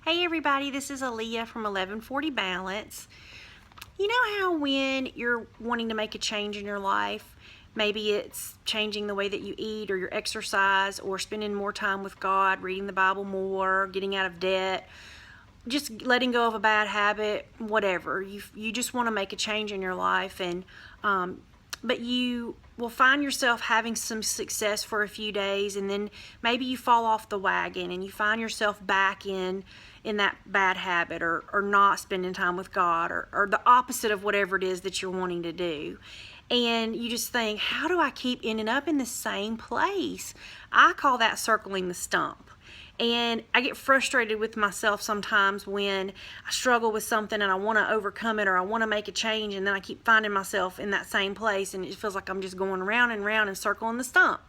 Hey everybody, this is Aaliyah from 1140 Balance. You know how when you're wanting to make a change in your life, maybe it's changing the way that you eat or your exercise or spending more time with God, reading the Bible more, getting out of debt, just letting go of a bad habit, whatever. You just want to make a change in your life, and but you will find yourself having some success for a few days, and then maybe you fall off the wagon and you find yourself back in that bad habit, or not spending time with God, or the opposite of whatever it is that you're wanting to do. And you just think, how do I keep ending up in the same place? I call that circling the stump. And I get frustrated with myself sometimes when I struggle with something and I want to overcome it, or I want to make a change, and then I keep finding myself in that same place, and it feels like I'm just going round and round and circling the stump.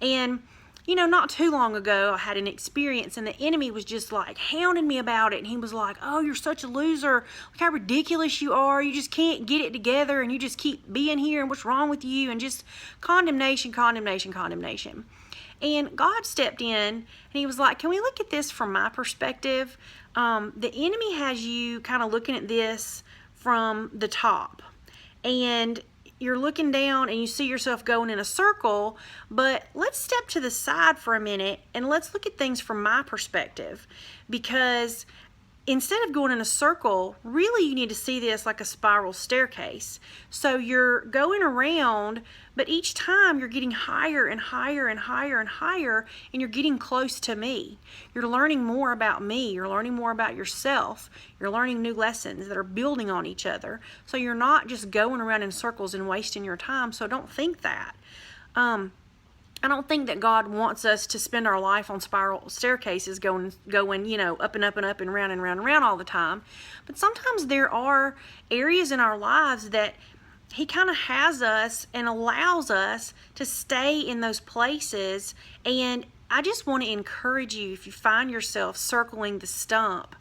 And not too long ago, I had an experience, and the enemy was just like hounding me about it. And he was like, "Oh, you're such a loser. Look how ridiculous you are. You just can't get it together, and you just keep being here, and what's wrong with you?" And just condemnation, condemnation, condemnation. And God stepped in, and he was like, "Can we look at this from my perspective? The enemy has you kind of looking at this from the top. And you're looking down and you see yourself going in a circle, but let's step to the side for a minute and let's look at things from my perspective, because instead of going in a circle, really you need to see this like a spiral staircase. So you're going around, but each time you're getting higher and higher and higher and higher, and you're getting close to me. You're learning more about me. You're learning more about yourself. You're learning new lessons that are building on each other. So you're not just going around in circles and wasting your time. So don't think that. I don't think that God wants us to spend our life on spiral staircases going, up and up and up and round and round and round all the time. But sometimes there are areas in our lives that he kind of has us and allows us to stay in those places. And I just want to encourage you, if you find yourself circling the stump,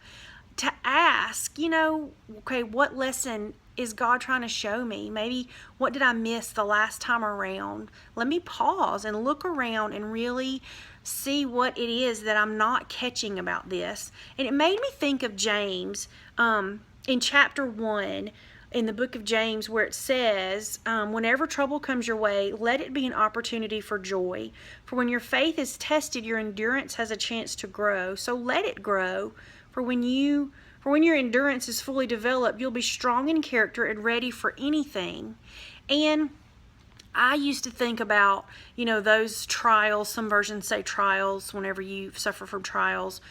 to ask, okay, what lesson is God trying to show me? Maybe what did I miss the last time around? Let me pause and look around and really see what it is that I'm not catching about this. And it made me think of James in chapter 1 in the book of James, where it says, whenever trouble comes your way, let it be an opportunity for joy. For when your faith is tested, your endurance has a chance to grow. So let it grow. For when your endurance is fully developed, you'll be strong in character and ready for anything. And I used to think about, those trials. Some versions say trials, whenever you suffer from trials.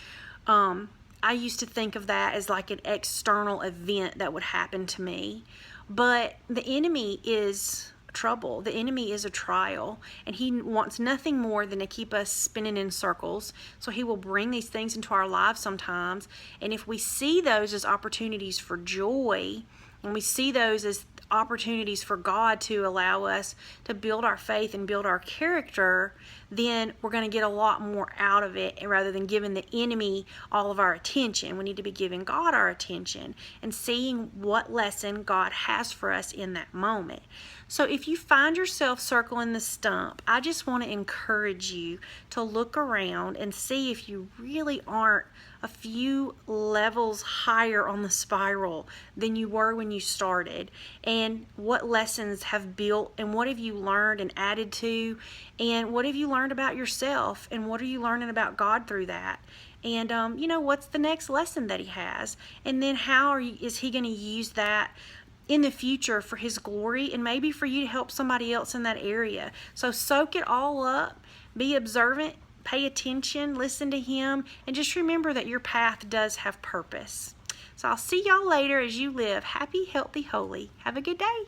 I used to think of that as like an external event that would happen to me. But the enemy is trouble. The enemy is a trial, and he wants nothing more than to keep us spinning in circles. So he will bring these things into our lives sometimes, and if we see those as opportunities for joy, and we see those as opportunities for God to allow us to build our faith and build our character, then we're going to get a lot more out of it. And rather than giving the enemy all of our attention, we need to be giving God our attention and seeing what lesson God has for us in that moment. So if you find yourself circling the stump, I just want to encourage you to look around and see if you really aren't a few levels higher on the spiral than you were when you started, and what lessons have built, and what have you learned and added to, and what have you learned about yourself, and what are you learning about God through that. And what's the next lesson that he has, and then is he going to use that in the future for his glory, and maybe for you to help somebody else in that area. So soak it all up, be observant, pay attention, listen to him, and just remember that your path does have purpose. So I'll see y'all later as you live happy, healthy, holy. Have a good day.